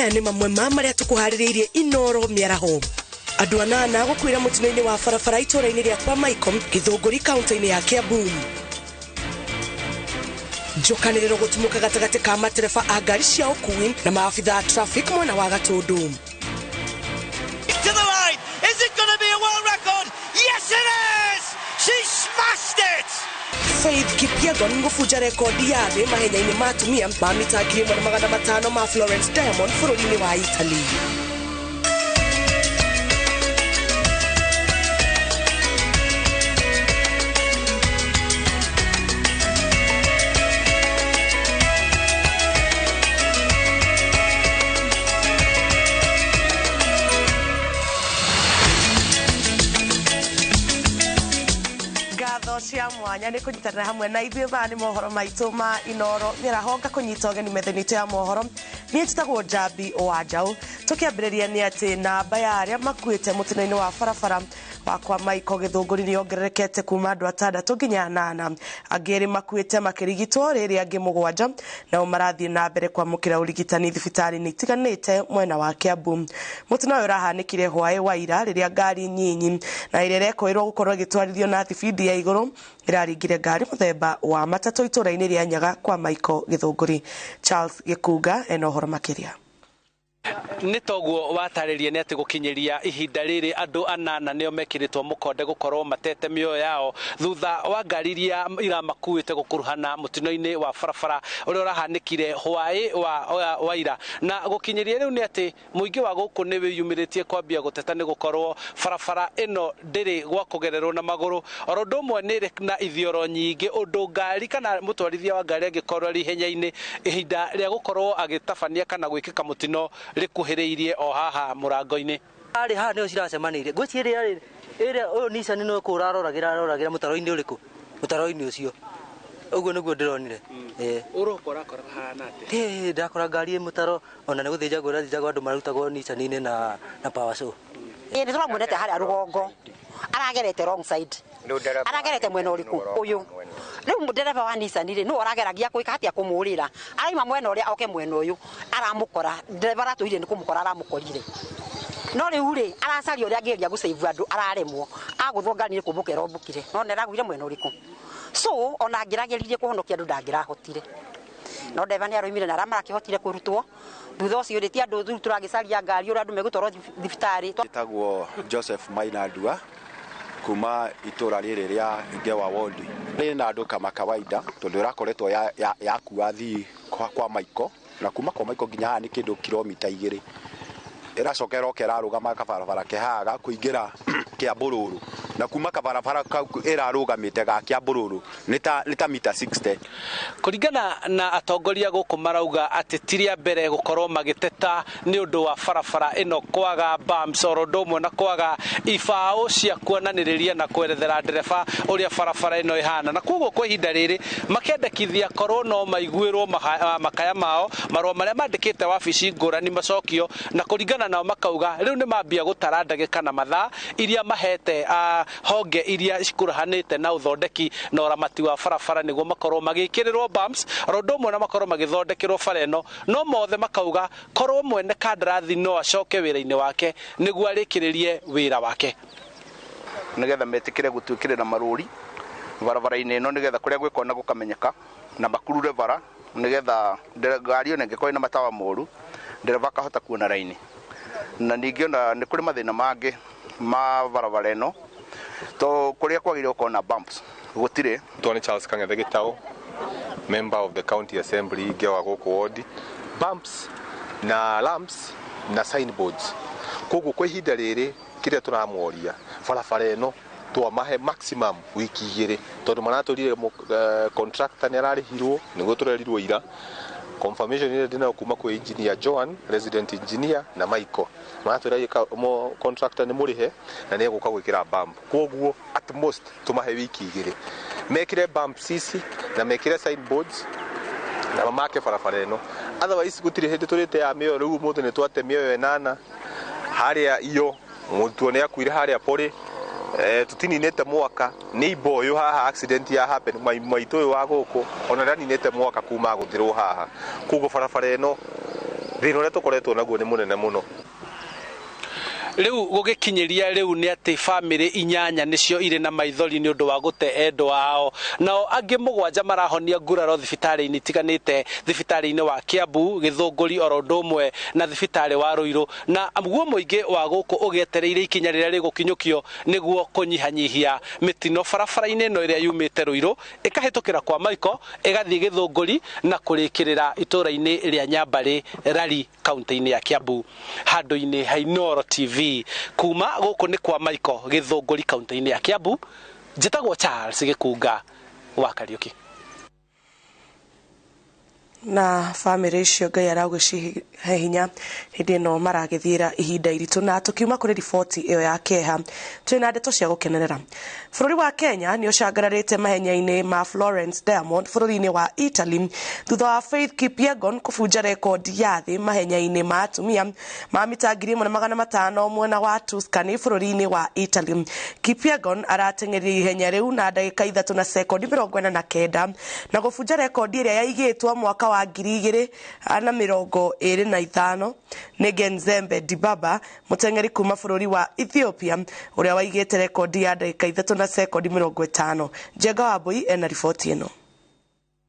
maya nĩ mamwe ma marĩa tũkũharĩrĩirie iNooro mĩaraho. Andũ anana gũkuĩra mũtino-inĩ wa barabara itũũra-inĩ rĩa kwa Maiko Gĩthũngũri kaunti-inĩ ya Kiambu. Njokanĩrĩro gũtumũka gatagatĩ ka matereba a ngari cia ũkuui na maabitha a traffic mwena wa Gatũndũ. To the line. Is it going to be a world record? Yes it is! She smashed it! Faith Kipyegon gũbunja rekodi ya thĩ mahenya-inĩ ma atumia ma mita 1,500 ma Florence Diamond bũrũri-inĩ wa Italy. Cia mwanya nĩ kũnyitanĩra hamwe na ithuĩ maya nĩ mohoro maitũ ma iNooro mĩaraho ngakũnyita ũgeni metha-inĩ ya mohoro. Niĩ njĩtagwo Njambi wa Njaũ. Tũkĩambĩrĩria nĩ atĩ namba ya arĩa makuĩte mũtino-inĩ wa barabara wa kwa Maiko Gĩthũngũri nĩyongererekete kuma andũ 6 nginya 8. Angĩ erĩ makuĩte makĩrigitwo rĩrĩ angĩ 7 nao marathiĩ na mbere kwamũkĩra ũrigitani thibitarĩ-inĩ itiganĩte mwena wa Kiambu. Mũtino ũyũ ũrahanĩkire hwaĩ wa ira rĩrĩa ngari nyinyi na ĩrĩa ĩrekũĩrwo gũkorwo ĩgĩtwarithio na thibindi ya igũrũ ĩraringire ngari mũthemba wa matatũ itũũra-inĩ rĩa Nyaga kwa Maiko Gĩthũngũri. Charles Gĩkunga ena ũhoro makĩria. Nĩ toguo watarĩria nĩ atĩ gũkinyĩria ihinda rĩrĩ andũ 8 nĩo mekĩrĩtwo mũkonde gũkorwo matete mĩoyo yao thutha wa ngari iria iramakuĩte gũkuruhana mũtino-inĩ wa barabara ũrĩa ũrahanĩkire hwaĩ wa ira. Na gũkinyĩria rĩu nĩ atĩ mũingĩ wa gũkũ nĩ wĩyumĩrĩtie kwambia gũteta nĩ gũkorwo barabara ĩno ndĩrĩ gwa kũgererwo na magũrũ. Oro ũndũ ũmwe nĩ ĩrĩ na ithioro nyingĩ ũndũ ngari kana mũtwarithia wa ngari angĩkorwo arĩ ihenya-inĩ ihinda rĩa gũkorwo agĩtabania kana gwĩkĩka mũtino rĩkuhĩrĩirie o haha mũrango-inĩ. Arĩ haha nĩo ciracemanĩire. Ngwĩciria ĩrĩa ũyũ Nissan no kũraroragĩra mũtaro-inĩ ũrĩkũ? Mũtaro-inĩ ũcio. Ũguo nĩguo ndĩronire. Ũrokora hana atĩ? Ndakora ngari ĩ mũtaro ona nĩ gũthĩnjagwo andũ marutagwo Nissan-inĩ na power show. Nĩ tũramuonete harĩa rũgongo. Aragerete wrong side. Aragerete mwena ũrĩkũ ũyũ. Rĩu ndereba wa Nissan rĩ no arageragia kũika hatia kũmũrĩra. Araima mwena ũrĩa oke mwena ũyũ. Aramũkora. Ndereba ratũire nĩ kũmũkora aramũkorire. No rĩu rĩ aracaria ũrĩa angĩgeria gũsave andũ araremwo. Agũthwo ngari nĩ kũmbũkera ombũkire. No nderagũire mwena ũrĩkũ. So ona angĩrageririe kũhonokia andũ ndangĩrahotire. No ndereba nĩ aroimire na arĩa marakĩhotire kũrutwo. Thutha ũcio rĩtia andũ thuru tũragĩcaria ngari ũrĩa andũ megũtwarwo thibitarĩ. Njĩtagwo Joseph Mainandua kuma itũra rĩrĩ rĩa Ngewa Wondi. Nĩ na andũ kama kawaida tondũ ĩrakoretwo yakua thii kwa Maiko na kuma kwa Maiko nginya haha nĩ kĩndũ kilomita 2. Ĩracokera ĩrarũgama kabarabara kehaga kũingĩra Kĩambũrũrũ na kuma kabarabara kau ĩrarũgamĩte ga Kĩambũrũrũ nĩ ta mita 60. Kũringana na atongoria gũkũ marauga atĩ ti rĩa mbere gũkorwo magĩteta nĩ ũndũ wa barabara ĩno kwaga bumps oro ũndũ ũmwe na kwaga ibaũ cia kuonanĩrĩria na kwerethera ndereba ũrĩa barabara ĩno ĩhana. Na koguo kwa ihinda rĩrĩ makendekithia korwo no maiguĩrwo makaya mao marũa marĩa mandĩkĩte wabici ngũrani macokio na kũringana nao makauga rĩu nĩ mambia gũtara ndagĩka na mathaa iria mahete honge iria cikuruhanĩte na ũthondeki na ũramati wa barabara nĩguo makorwo magĩkĩrĩrwo bumps oro ũndũ ũmwe na makorwo magĩthondekerwo bara ĩno. No mothe makauga korwo mwene kandarathi no acoke wĩra-inĩ wake nĩguo arĩkĩrĩrie wĩra wake nĩgetha metĩkĩre gũtuĩkĩrĩra marũri barabara-inĩ ĩno nĩgetha kũrĩa gwĩkona gũkamenyeka na makurure bara nĩgetha ngari ĩno ĩngĩkorwo ĩna matawa moru ndereba akahota kuona raini. Na ningĩ ona nĩ kũrĩ mathĩna mangĩ ma barabara ĩno to kũrĩa kwagĩrĩirwo gũkorwo na bumps gũtirĩ. Tony Charles Kang'ethe Gĩtaũ, member of the county assembly Ngewa gũkũ ward. Bumps na lamps na signboards koguo kwa ihinda rĩrĩ kĩrĩa tũramoria barabara ĩno twamahe maximum wiki 2 tondũ maratũrire contractor nĩ ararĩhirwo nĩguo tũrerirwo ira. Confirmation ile ndina kuma kwa engineer Joan, resident engineer na Michael. Maratũrire contractor nĩ mũrihe na nĩ egũka gwĩkĩra bump. Koguo at most tumahe wiki 2 mekire bumps ici na mekire signboards na make barabara ĩno. Otherwise gũtirĩ hĩndĩ tũrĩte ya mĩoyo rĩu mũthĩ nĩ twate mĩoyo 8 harĩa iyo mũtuo nĩ akuire harĩa pori tutininete mwaka nĩ ibo yo haha accident ya happen maito yo wa gũkũ ona ndaninete mwaka kuma gũthirwo haha. Koguo barabara ĩno thina uria tukoretwo naguo ni munene muno. Riu gugikinyiria riu ni ati family inyanya nicio ire na maithori ni undu wa gute endwa ao nao angi mugwanja marahonia nguraro thibitari-ini tiganite thibitari-ini wa Kiambu, Githunguri, Orodumwe na thibitari wa Ruiru na guo muingi wa guku ugietereire ikinya riria rigukinyukio niguo kunyihanyihia mitino barabara-ini no iria yumite Ruiru ikahitukira kwa Maiko igathie Githunguri na kurikirira itura-ini ria Nyambari Rari kaunti-ini ya Kiambu. Handu-ini ha iNooro TV kuma guku ni kwa Maiko Githunguri kaunti-ini ya Kiambu, njitagwo Charles Gikunga wa Kariuki. Na family icio Ngai aragũcihe hinya hindi no maragithira ihinda iritu na tukiuma kuri riboti iyo ya keha twina ndeto cia gukenerera. Bururi wa Kenya ni ucangararite mahenya-ini ma Florence Diamond bururi-ini wa Italy thutha wa Faith Kipyegon kubunja rekodi ya thi mahenya-ini ma atumia ma mita 1500 mwena wa Tuscany bururi-ini wa Italy. Kipyegon arateng'erire ihenya riu na ndagika 3 na sekondi 49 na kubunja rekodi iria yaigitwo mwaka wa 2025 ni Genzembe Dibaba muteng'eri kuma bururi wa Ethiopia uria waigite rekodi ya ndagika 3 na sekondi 50. Jega Wabui ena riboti ino.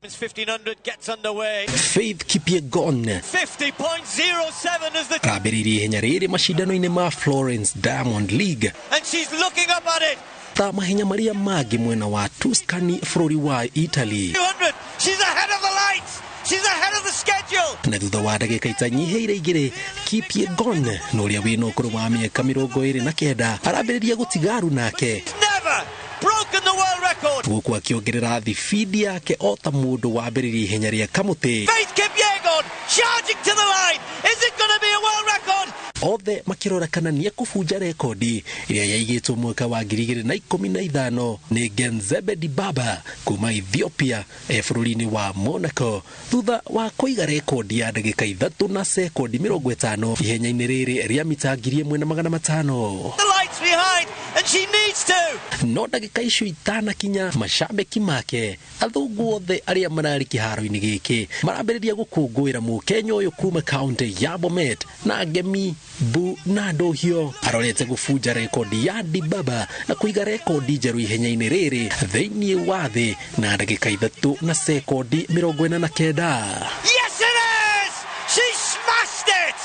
1500 gets underway. Faith Kipyegon 50.07 as the abiriri ihenya riri mashindano-ini ma Florence Diamond League and she's looking up at it. Ta mahenya maria magi mwena wa Tuscany bururi wa Italy. 200. She's ahead of the lights. She's ahead of the schedule. Na thutha wa ndagika itanyiheire igiri Kipyegon no uria wina ukuru wa miaka 29 arambiriria gutigaru nake. Never broken the world record. Guku akiongerera thibidi yake ota mundu wambiririe ihenya ria kamuti. Faith Kipyegon charging to the line. Is it going to be a world record? Othe makirora kana ni ekubunja rekodi iria yaigitwo mwaka wa 2015 ni Genzembe Dibaba kuma Ethiopia bururi-ini wa Monaco thutha wa kuiga rekodi ya ndagika 3 na sekondi 50 ihenya-ini riri ria mita 1500. The lights behind and she needs to. No ndagika icio itanakinya mashabiki make athungu othe aria marari kiharo-ini giki marambiriria gukungwira Mukenya uyu kuma kaunti ya Bomet na ngemi Bu na Ndohio arorete gubunja rekodi ya Dibaba na kuiga rekodi njeru ihenya-ini riri thiini wa thi na ndagika 3 na sekondi 49. Yes it is! She smashed it!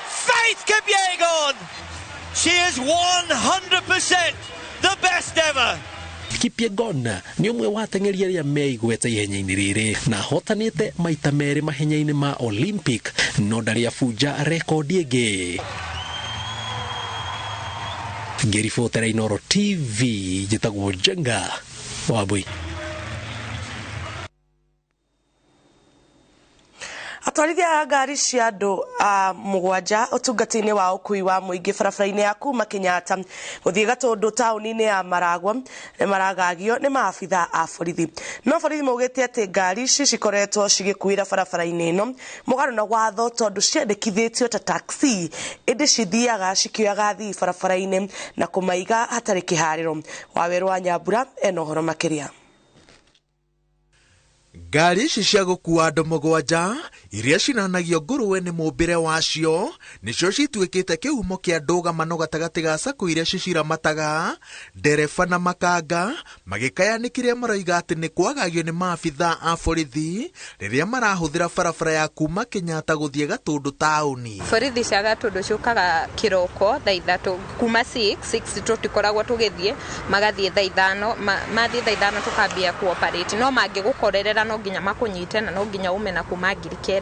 Faith Kipyegon! She is 100% the best ever! Kipyegon ni umwe wa ateng'eri aria meigweta ihenya-ini riri na hotanite maita meri mahenya-ini ma Olympic no ndari abunja rekodi ingi. Ngiribotera iNooro TV njitagwo Jenga Wabui. Atwarithia a ngari cia andu a mugwanja utungati-ini wa ukui wa muingi barabara-ini ya kuma Kenyatta guthie Gatundu tauni-ini ya Maragwa maragagio ni maabitha a borithi. No borithi maugite ati ngari ici cikoretwo cigikuira barabara-ini ino mugaro na watho tondu ciandikithitio ta taxi indi cithiaga cikioyaga athii barabara-ini na kumaiga hatari kihariro. Waweru wa Nyambura ena uhoro makiria. Ngari ici cia gukua andu mugwanja iria cinanagio nguruwe ni mumbire wacio nicio cituikite kihumo kia ndũgamano gatagati ga sako iria ciciramataga ndereba na makanga magikayanikire maroiga ati ni kwagagio ni maabitha a borithi riria marahuthira barabara ya kuma Kenyatta guthie Gatundu tauni. Borithi cia Gatundu ciukaga kiroko thaa 3 kuma 6 tutikoragwo tugithie magathie thaa 5 mathie thaa 5 tukambia cooperate no mangigukorerera no nginya makunyite na no nginya ume na kuma 9,000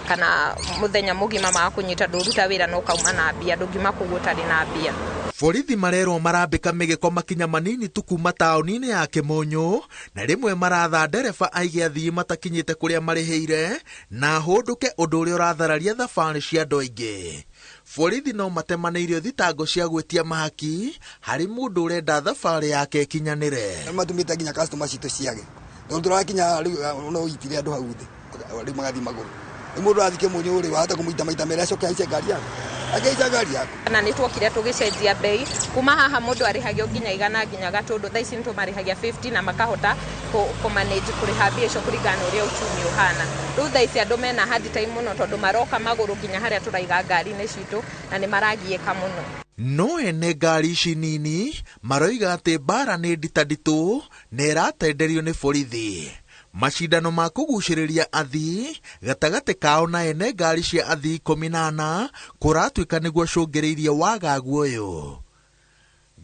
kana muthenya mugima makunyita nduruta wira no kauma na mbia ndungima kugutari na mbia. Borithi marerwo marambika migeko makinya manini tu kuma tauni-ini ya Kimonyo na rimwe maratha ndereba aige athii matakinyite kuria mariheire na hunduke undu uria urathararia thabari cia andu aingi. Borithi no matemaneirio thitango cia gwitia mahaki hari mundu urenda thabari yake ikinyanire. Matumite nginya customer citu ciage tondu turakinya riu no itire andu hau thi riu magathi maguru mundu athike Kimonyo ri wahota kumuita maita meri acoke aice ngari yake Ageica ngari yaku. Na nitwokire tugicenjia bei kuma haha mundu arihagio nginya 100 nginya gatundu thaa ici nitũmarihagia 50 na makahota kumanage kuriha mbia icio kuringana uria uchumi uhana. Riu thaa ici andu mena hard time muno tondu maroka maguru nginya haria turaiga ngari-inĩ citu na ni maragiĩka muno. No ene ngari ici nini maroiga atĩ mbara nĩ nditanditũ na ĩratenderio nĩ borithi. Macindano ma kugucĩrĩria athii gatagatĩ kao na ene ngari cia athii 14 kũratuĩka nĩguo cũngĩrĩirie wagagu ũyũ.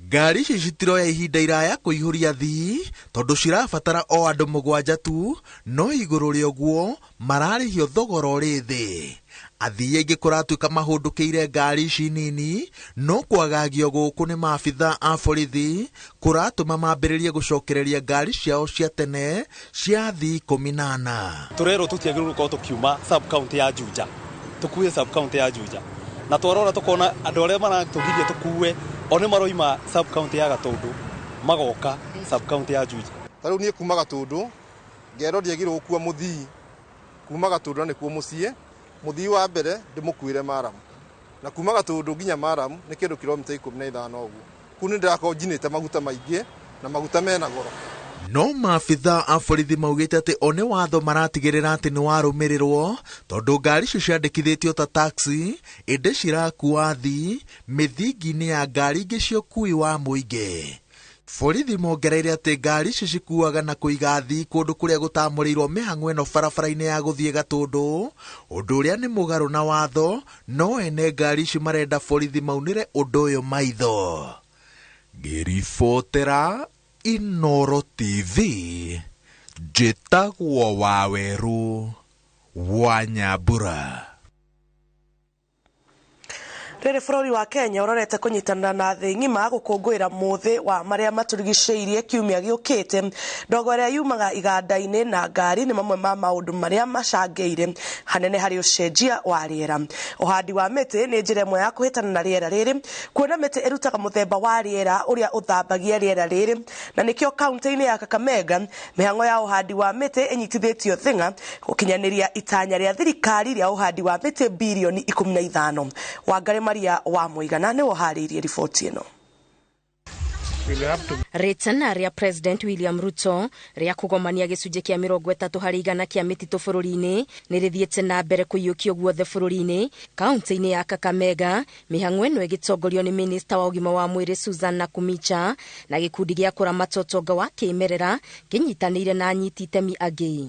Ngari ici citiroya ihinda iraya kũihũria athii tondũ cirabatara o andũ 7 tu, no igũrũ rĩa ũguo mararĩhio thogora ũrĩ thĩ. Athii aingĩ kũratuĩka mahũndũkĩire ngari ici nini, no kwagagio gũkũ nĩ maabitha a borithi kũratũma mambĩrĩrie gũcokereria ngari ciao cia tene cia athii 14. Tũrerwo tũtiagĩrĩirwo gũkorwo tũkiuma sub county ya Juja, tũkuue sub county ya Juja, na twarora tũkona andũ arĩa maratũgiria tũkuue o nĩ maroima sub county ya Gatũndũ magoka sub county ya Juja. Tarĩu niĩ kuma Gatũndũ ngero ndiagĩrĩirwo gũkua mũthii kuma Gatũndũ na nĩkuo mũciĩ. Muthii wa mbere ndĩmũkuire Maramu, na kuma Gatũndũ nginya Maramu nĩ kĩndũ kilomita 15 ũguo. Kuni ndĩrakorwo njinĩte maguta maingĩ na maguta mena goro. No maabitha a borithi maugĩte atĩ o nĩ watho maratigĩrĩra atĩ nĩ warũmĩrĩrwo tondũ ngari icio ciandĩkithĩtio ta taxi ĩndĩ cirakua athii mĩthingi-inĩ ya ngari ingĩ cia ũkui wa mũingĩ. Borithi mongereire atĩ ngari ici cikuaga na kũiga athii kũndũ kũrĩa gũtamũrĩirwo mĩhang'o ĩno barabara-inĩ ya gũthiĩ Gatũndũ, ũndũ ũrĩa nĩ mũgarũ na watho, no ene ngari ici marenda borithi maunĩre ũndũ ũyũ maitho. Ngĩribotera iNooro TV, njĩtagwo Waweru wa Nyambura. Rĩrĩ bũrũri wa Kenya ũrorete kũnyitanĩra na thĩ ng'ima gũkũngũĩra mũthĩ wa marĩa matũrigicĩirie kiumia gĩũkĩte. Ndogo ĩrĩa yumaga iganda-inĩ na ngari nĩ mamwe ma maũndũ marĩa macangĩire hanene harĩ ũcenjia wa rĩera. Ũhandi wa mĩtĩ nĩ njĩra ĩmwe ya kũhĩtana na rĩera rĩrĩ, kuona mĩtĩ ĩrutaga mũthemba wa rĩera ũrĩa ũthambagia rĩera rĩrĩ, na nĩkĩo kaunti-inĩ ya Kakamega mĩhang'o ya ũhandi wa mĩtĩ ĩnyitithĩtio thĩng'a gũkinyanĩria itanya rĩa thirikari rĩa ũhandi wa mĩtĩ bilioni 15. Wangari Maria wa Mũigana nĩ woharĩirie riboti ĩno. Rĩtana rĩa President William Ruto rĩa kũgomania gĩcunjĩ kĩa 30% kĩa mĩtitũ bũrũri-inĩ nĩ rĩthiĩte na mbere kũiyũkio guothe bũrũri-inĩ. Kaunti-inĩ ya Kakamega mĩhang'o ĩno ĩgĩtongorio nĩ Minista wa ũgima wa mwĩrĩ Susan Nakumicha na gĩkundi gĩa kũramata ũtonga wa kĩmerera kĩnyitanĩire na anyiti itemi angĩ.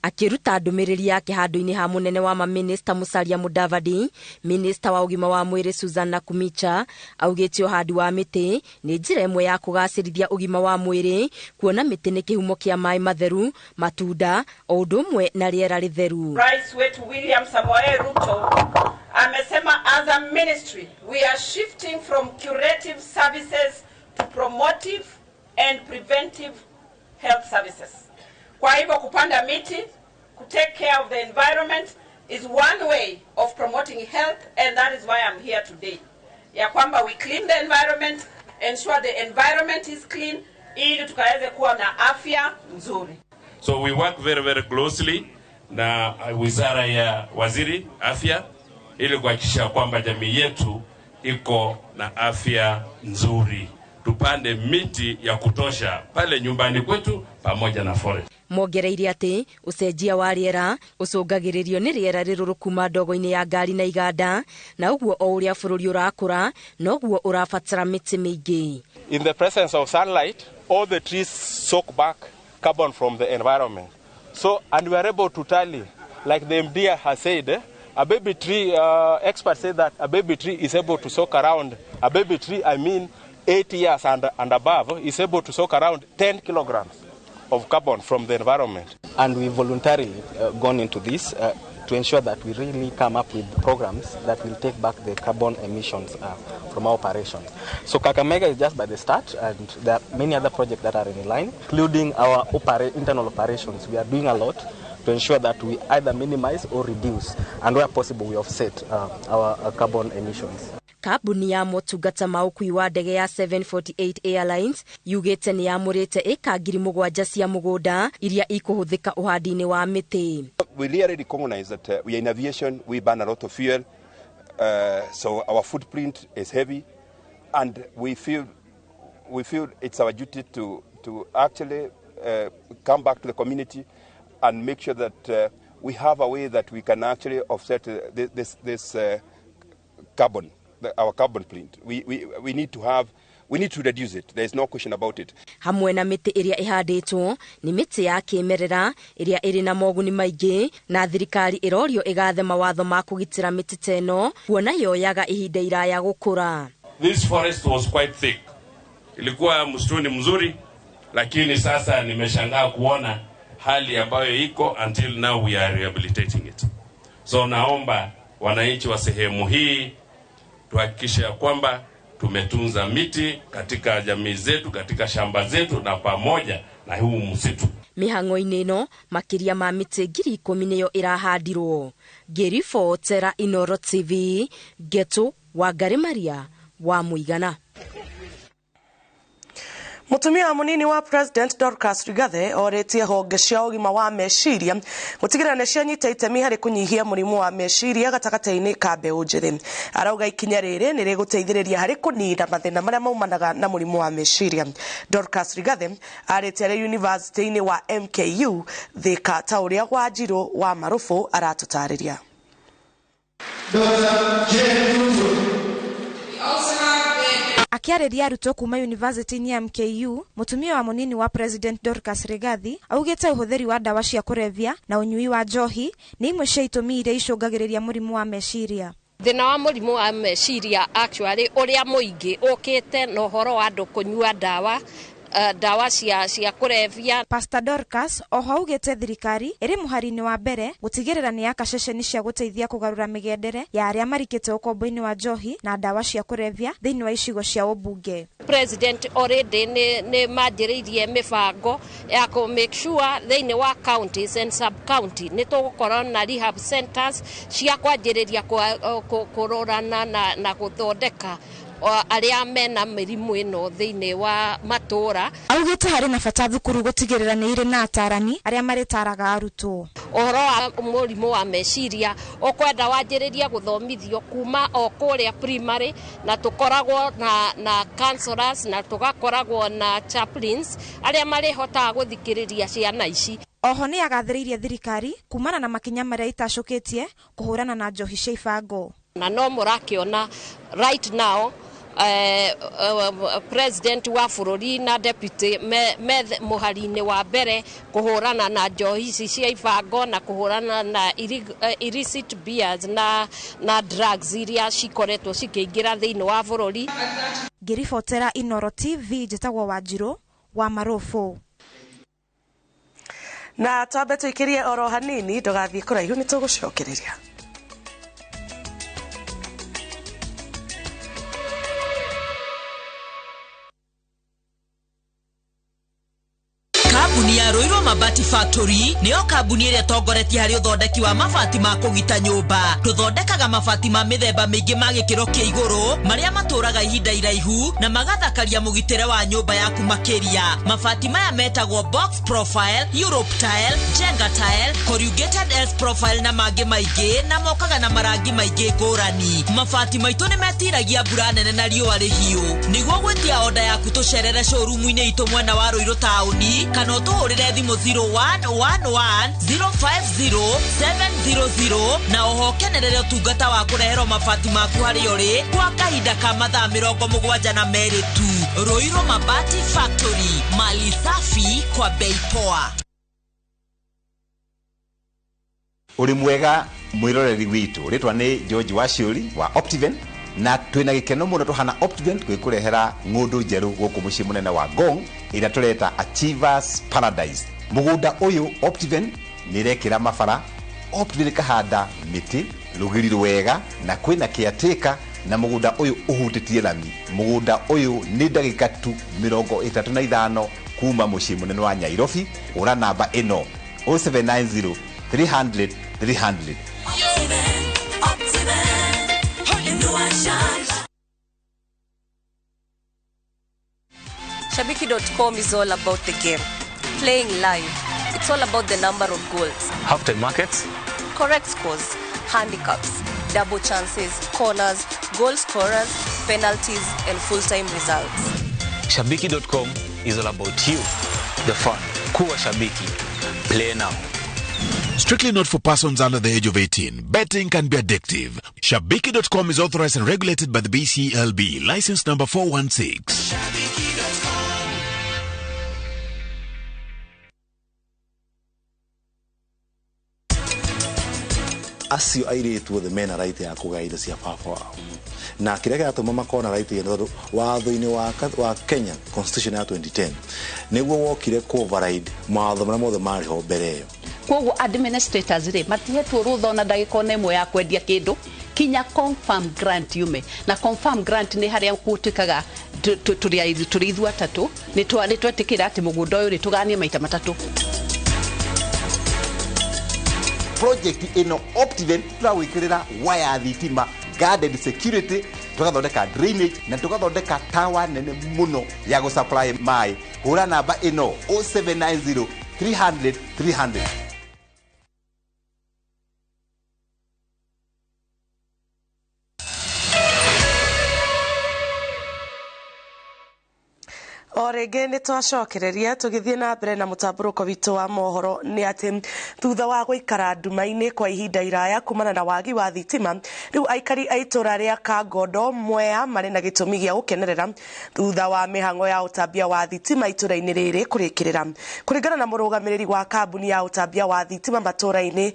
Akiruta ndũmĩrĩri yake handũ-inĩ ha mũnene wa maminista Musalia Mudavadi, Minista wa ũgima wa mwĩrĩ Susan Nakumicha augĩte ũhandi wa mĩtĩ nĩ njĩra ĩmwe ya kũgacĩrithia ũgima wa mwĩrĩ, kuona mĩtĩ nĩ kĩhumo kĩa maĩ matheru, matunda, o ũndũ ũmwe na rĩera rĩtheru. Rais wetu William Samoei Ruto amesema as a ministry we are shifting from curative services to promotive and preventive health services. Kwa hivyo kupanda miti, to take care of the environment is one way of promoting health, and that is why I'm here today. Ya kwamba we clean the environment, ensure the environment is clean, ili tukaweze kuwa na afya nzuri. So we work very very closely na wizara ya waziri afya ili kuhakikisha kwamba jamii yetu iko na afya nzuri. Tupande miti ya kutosha pale nyumbani kwetu pamoja na forest. Mongereire atĩ ũcenjia wa rĩera ũcũngagĩrĩrio nĩ rĩera rĩrũrũ kuma ndogo-inĩ ya ngari na iganda, na ũguo o ũrĩa bũrũri ũrakũra noguo ũrabatara mĩtĩ mĩingĩ. In the presence of sunlight, all the trees soak back carbon from the environment. So, and we are able to tally, like the MD has said, a baby tree, experts say that a baby tree is able to soak around, a baby tree, I mean 8 years and above, is able to soak around 10 kilograms of carbon from the environment. And we voluntarily gone into this to ensure that we really come up with programs that will take back the carbon emissions from our operations. So Kakamega is just by the start, and there are many other projects that are in line, including our internal operations. We are doing a lot to ensure that we either minimize or reduce, and where possible we offset our carbon emissions. Kambuni ya motungata ma ũkui wa ndege ya 748 Airlines yugĩte nĩ yamũrĩte ĩka 7,000 cia mũgũnda iria ikũhũthĩka ũhandi-inĩ wa mĩtĩ. We really recognize that we are in aviation, we burn a lot of fuel, so our footprint is heavy, and we feel it's our duty to actually come back to the community and make sure that we have a way that we can actually offset this carbon, our carbon print. We need to reduce it. There is no question about it. Hamwe na mĩtĩ ĩrĩa ĩhandĩtwo nĩ mĩtĩ ya kĩmerera ĩrĩa ĩrĩ na moguni maingĩ, na thirikari ĩrorio ĩgathe mawatho ma kũgitĩra mĩtĩ teno kuona yoyaga ihinda iraya gũkũra. This forest was quite thick. Ilikuwa msituni mzuri, lakini sasa nimeshangaa kuona hali ambayo iko until now we are rehabilitating it. So naomba wananchi wa sehemu hii tuhakikishe kwamba tumetunza miti katika jamii zetu, katika shamba zetu na pamoja na huu msitu. Mĩhang'o-inĩ ĩno makĩria ma mĩtĩ 10,000 nĩyo ĩrahandirwo. Ngĩribotera iNooro TV, Geto Wangari Maria wa Mũigana. Mutumia munini wa President Dorcas Rigathi oretie honge cia ũgima wa meciria gũtigĩrĩra nĩ cianyita itemi harĩ kũnyihia mũrimũ wa meciria gatagatĩ-inĩ ka mbeũ njĩthĩ. Arauga ikinya rĩrĩ nĩ rĩgũteithĩrĩria harĩ kũnina mathĩna marĩa maumanaga na mũrimũ wa meciria. Dorcas Rigathi arĩtie arĩ university-inĩ wa MKU Thika ta ũrĩa Wanjirũ wa Marũbũ aratũtarĩria. Akiarĩria arutwo kuma university-inĩ ya MKU, mutumia wa munini wa President Dorcas Rigathi augĩte ũhũthĩri wa ndawa cia kũrebia na ũnyui wa njohi nĩ imwe cia itũmi iria icũngagĩrĩria mũrimũ wa meciria. Thina wa mũrimũ wa meciria actually ũrĩa mũingĩ ũkĩte na ũhoro wa andũ kũnyua ndawa cia kũrebia. Pastor Dorcas oho augĩte thirikari ĩrĩ mũhari-inĩ wa mbere gũtigĩrĩra nĩ yaka ceceni cia gũteithia kũgarũra mĩgendere ya arĩa marikĩte ũkombo-inĩ wa njohi na ndawa cia kũrebia thĩinĩ wa icigo cia ũmbunge. President already nĩ manjĩrĩirie mĩbango ya ku make sure thĩinĩ wa counties and sub county nĩ tũgũkorwo na rehab centers cia kwanjĩrĩria kũrorana na gũthondeka arĩa mena mĩrimũ ĩno thĩinĩ wa matũra. Augĩte harĩ na bata thukuru gũtigĩrĩra nĩ irĩ na atarani arĩa marĩtaraga arutwo. Ũhoro wa mũrimũ wa meciria ũkwenda wanjĩrĩria gũthomithio kuma o kũrĩa primary, na tũkoragwo na counselors na tũgakoragwo na chaplains arĩa marĩhotaga gũthikĩrĩria ciana ici. Oho nĩ agathĩrĩirie thirikari kumana na makinya marĩa itacũkĩtie kũhũrana na njohi cia ibango. Na no mũrakĩona right now President wa bũrũri na deputy me mũhari-inĩ wa mbere kũhũrana na njohi ici cia ibango na kũhũrana na illicit beers na drugs iria cikoretwo cikĩingĩra thĩinĩ wa bũrũri. Ngĩribotera iNooro TV, njĩtagwo Wanjirũ wa Marũbũ. Na twambe tũikĩrie oro hanini, ndũgathiĩ kũraihu, nĩ tũgũcokereria. Kambuni ya Roiro Mabati Factory nĩyo kambuni ĩrĩa tongoretie harĩ ũthondeki wa mabati ma kũgita nyũmba. Tũthondekaga mabati ma mĩthemba mĩingĩ ma gĩkĩro kĩa igũrũ marĩa matũraga ihinda iraihu na magathakaria mũgitĩre wa nyũmba yaku makĩria. Mabati maya metagwo box profile, Europe tile, Jenga tile, corrugated S profile na mangĩ maingĩ, na mokaga na marangi maingĩ ngũrani. Mabati maitũ nĩ metiragia mbura nene na riũa rĩhiũ. Nĩguo gwĩtia oda yaku tũcerere showroom-inĩ itũ mwena wa Roiro taũni, kana ũtũhũrĩre thimũ 0111050700 na oho kenerere ũtungata wa kũreherwo mabati maku harĩa ũrĩ kwa kahinda ka mathaa 72 tu. Roiro Mabati Factory, mali safi kwa bei poa. Uri mwega mwiroreri witu, ritwa ni George Washuri wa Optiven, na twina gikeno muno tuhana Optiven twikurehera ng'undu njeru guku mucii munene wa Ngong ira tureta Achievers Paradise. Mugunda uyu Optiven nirekira mabara, Optiven kahanda miti rugiri rwega na kwina kiateka, na mugunda uyu uhutitie lami. Mugunda uyu ni ndagika tu 35 kuma mucii munene wa Nairobi. Ura namba ino 0790 300 300. Shabiki.com is all about the game. Playing live. It's all about the number of goals. Halftime markets. Correct scores. Handicaps. Double chances. Corners. Goal scorers. Penalties. And full-time results. Shabiki.com is all about you. The fun. Kuwa Shabiki. Play now. Strictly not for persons under the age of 18. Betting can be addictive. Shabiki.com is authorized and regulated by the BCLB. License number 416. Acio airitu othe mena right ya kugaida cia baba wao na kile kiratuma makona right ya ndo watho-ini wa Kenya Constitution ya 2010 niguo wokire ku override mawatho maria mothe mari ho mbere yo koguo administrators ri matihetwo rutha na ndagika nemwe ya kwendia kindu kinya confirm grant yume na confirm grant ni haria gutikaga turi ithu atatu ni twetikira ati mugunda uyu ni tuganie maita matatu project ino Optiven turawikirira wire thitima guarded security tugathondeka drainage na tugathondeka tower nene muno ya go supply mai hura namba ino 0790 300 300 Orege ni twacokereria tugithie na mbere na mutamburuko witu wa mohoro ni ati thutha wa guikara nduma-ini kwa ihinda iraya kumana na wagi wa thitima riu aikari aitura ria Kangondo Mwea mari na gitumi gia gukenerera thutha wa mihango ya utambia wa thitima itura-ini riri kurikirira kuringana na murugamiriri wa kambuni ya utambia wa thitima matura-ini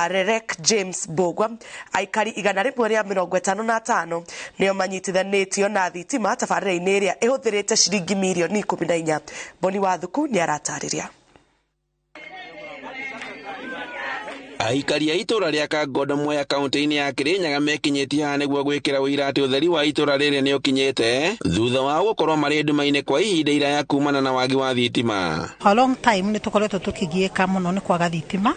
Rerek James Bogwa aikari 155 nio manyitithanitio na thitima tabarĩra-inĩ ĩrĩa ĩhũthĩrĩte ciringi milioni 14. Boni wa Thuku ni aratariria. Aikari a itura ria Kangondo Mwea kaunti-ini ya Kirinyaga mekinyetie haha niguo gwikira wira ati utheri wa itura riri ni ukinyete thutha wa gukorwo mari nduma-ini kwa ihinda iraya kumana na wagi wa thitima. A long time ni tukoretwo tukigieka muno ni kwaga thitima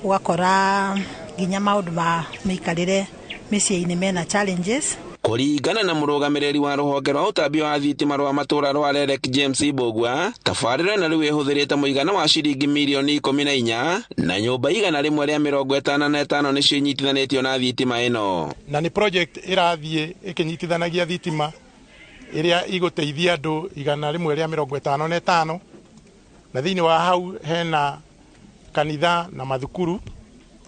ugakora ginya maundu ma mikarire micii-ini mena challenges. Kuringana na murugamiriri wa ruhonge rwa utambia wa thitima rwa matura rwa Rerek James Bogwa tabarĩra na riu ihũthĩrĩte mũigana wa ciringi milioni 14 na nyũmba 155 nĩ cinyitithanĩtio na thitima ĩno na ni project ĩrathiĩ ĩkĩnyitithanagia thitima ĩrĩa igũteithia andũ 155 na thĩinĩ wa hau hena kanitha na mathukuru.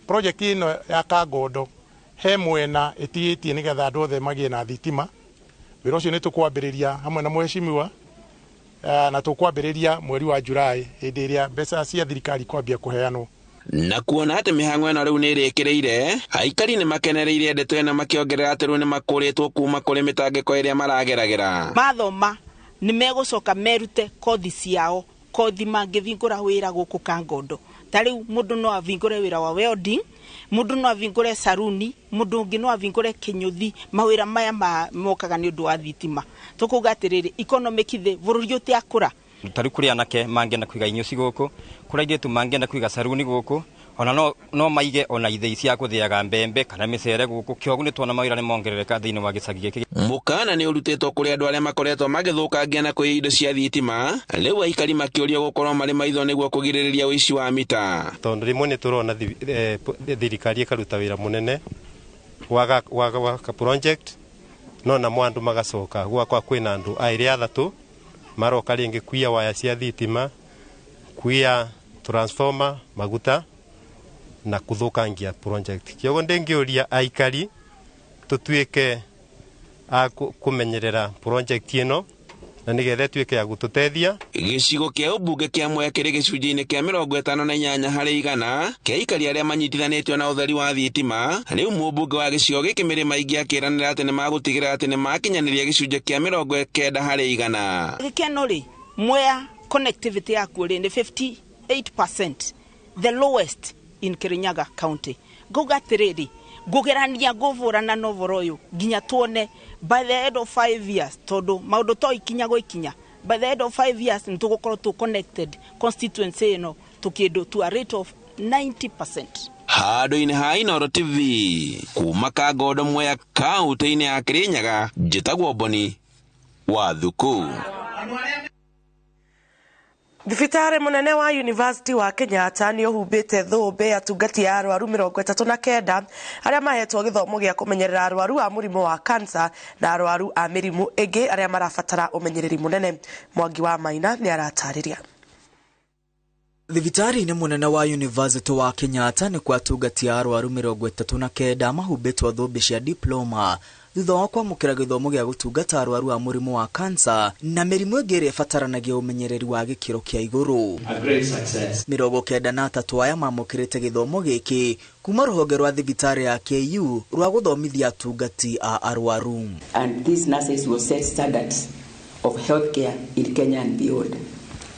Project ĩno ya Kangondo he mwena ĩtigĩtie nĩgetha andũ othe magie na thitima. Wĩra ũcio nĩ tũkwambĩrĩria hamwe na mheshimiwa na tũkwambĩrĩria mweri wa Julai hĩndĩ ĩrĩa mbeca cia thirikari kwambia kũheanwo. Na kuona atĩ mĩhang'o ĩno rĩu nĩ ĩrĩkĩrĩire aikari nĩ makenereire ndeto ĩno makĩongerera atĩ rĩu nĩ makũrĩtwo kuma kũrĩ mĩtangĩko ĩrĩa marageragĩra. Mathoma nĩ megũcoka merute kothi ciao kothi mangĩvingũra wĩra gũkũ Kangondo. Tariu mundu no avingure wira wa welding, mundu no avingure saruni, mundu ungi no avingure kinyuthi, mawira maya mokaga ni undu wa thitima. Tukuga atiriri economic the bururi uti akura. Tariu kuri anake mangenda kwiga inyoci guku, kuri airitu mangenda kwiga saruni guku, ona no maige ona ithei cia kuthiaga mbembe kana micere guku kiogu ni tuona mawira ni mongerereka thiini wa gicagi giki. Mukana ni urutitwo kuri andu aria makoretwo magithukangia na kwi indo cia thitima, riu aikari makiorio gukorwo mari maitho niguo kugiririria uici wa mita. Tondu rimwe ni turona thirikari ikaruta wira munene waga project no na mwandu magacoka gwakwa kwina andu airi athatu maroka ringi kuia waya cia thitima, kuia transformer, maguta na kuthukangia project. Kiogo ndengiuria aikari tutuike kumenyerera project ino na nigethe tuike ya gututethia. Gicigo kia ubunge kia Mwea kiri gicunjĩ-inĩ kia 58 harĩ 100 kia aikari aria manyitithanĩtio na utheri wa thitima. Riu mũmbunge wa gicigo gĩkĩ Mĩrĩma Ingĩ akĩranĩra atĩ nĩ magũtigĩrĩra atĩ nĩ makinyanĩria gĩcunjĩ kia 90 harĩ 100. Gĩkeno ri Mwea connectivity yaku ri ni 58%, the lowest in Kirinyaga County. Gugatiriri gugerania guvurana na novoroyo ginya tuone by the end of 5 years todo maundu to ikinya go ikinya by the end of 5 years nitugukorwo tu connected constituency ino tukindo to a rate of 90%. Handũ-inĩ ha iNooro TV kuma Kangondo Mwea kaunti-inĩ ya Kirinyaga njĩtagwo Boni wa Thuku. Thibitari munene wa University wa Kenyatta ni uhumbite thumbe atungati ya arwaru 39 aria mahetwo githomo gia kumenyerera arwaru a murimu wa cancer na arwaru a mirimu ingi aria marabatara umenyereri munene. Mwangi wa Maina ni aratariria. Thibitari ni munene wa University wa Kenyatta ni kwa atungati ya arwaru 39 mahumbitwo thumbe cia diploma thutha wa kwamukira githomo gia gutungata arwaru a murimu wa cancer na mirimu ingi iria ibataranagia umenyereri wa gikiro kia iguru. 93 aya mamukirite githomo giki kuma ruhonge rwa thibitari ya KU rwa guthomithia atungati a arwaru. And these nurses will set standards of healthcare in Kenya and beyond.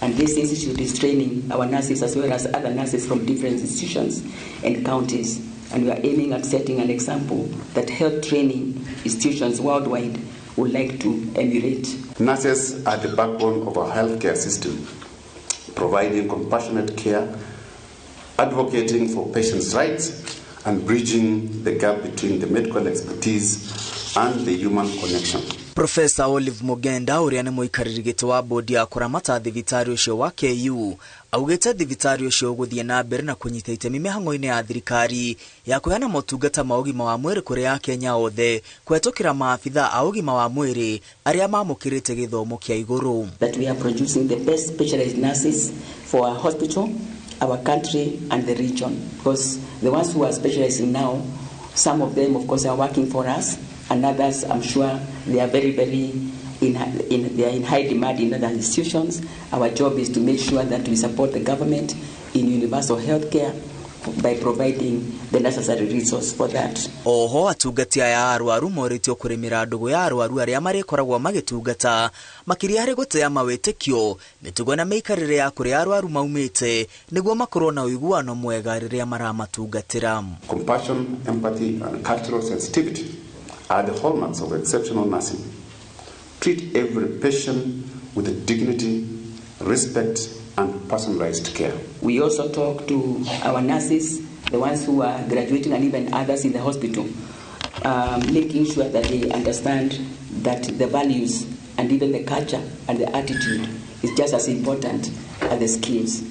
And this institute is training our nurses as well as other nurses from different institutions and counties. And we are aiming at setting an example that health training institutions worldwide would like to emulate. Nurses are the backbone of our healthcare system, providing compassionate care, advocating for patients' rights, and bridging the gap between the medical expertise and the human connection. Professor Olive Mugenda uria ni muikariri wa bodi ya kuramata thibitari ucio wa KU augite thibitari ucio guthie na mbere na kunyita itemi mihango-ini ya thirikari ya kuheana motungata ma ugima wa mwiri kuri ya Kenya othe kwetukira maafitha a ugima wa mwiri aria mamukirite githomo kia iguru. That we are producing the best specialized nurses for our hospital, our country and the region, because the ones who are specializing now, some of them of course are working for us, and others I'm sure they are very they are in high demand in other institutions. Our job is to make sure that we support the government in universal health care by providing the necessary resource for that. Oho atungati aya arwaru moritio kurimira ndugu ya arwaru aria marikoragwo magitungata makiria hari gutea mawitikio mitugo na meikarire ya kuri arwaru maumite niguo makorwo na uiguano mwega riria maramatungatira. Compassion, empathy and cultural sensitivity are the hallmarks of exceptional nursing. Treat every patient with dignity, respect, and personalized care. We also talk to our nurses, the ones who are graduating and even others in the hospital, making sure that they understand that the values and even the culture and the attitude is just as important as the skills.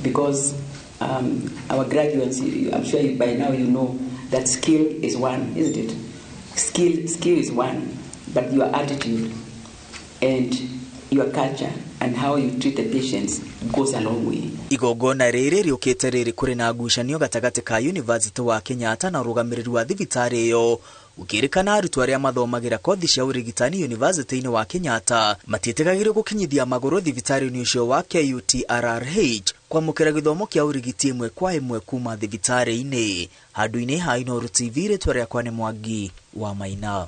Because our graduates, I'm sure by now you know that skill is one, isn't it? Skill is one, but your attitude and your culture and how you treat the patients goes a long way. Igongona riri riukite riri kuri na ngucanio gatagati ka University wa Kenyatta na rugamiriri wa thibitari iyo ukirikana arutwo aria mathomagira kothi cia urigitani University-ini wa Kenyatta matitigagire gukinyithia maguru thibitari-ini ucio wa KUTRH kwamukira githomo kia urigiti imwe kwa imwe kuma thibitari-ini. Handu-ini ha iNooro TV ritwa riakwa ni Mwangi wa Maina.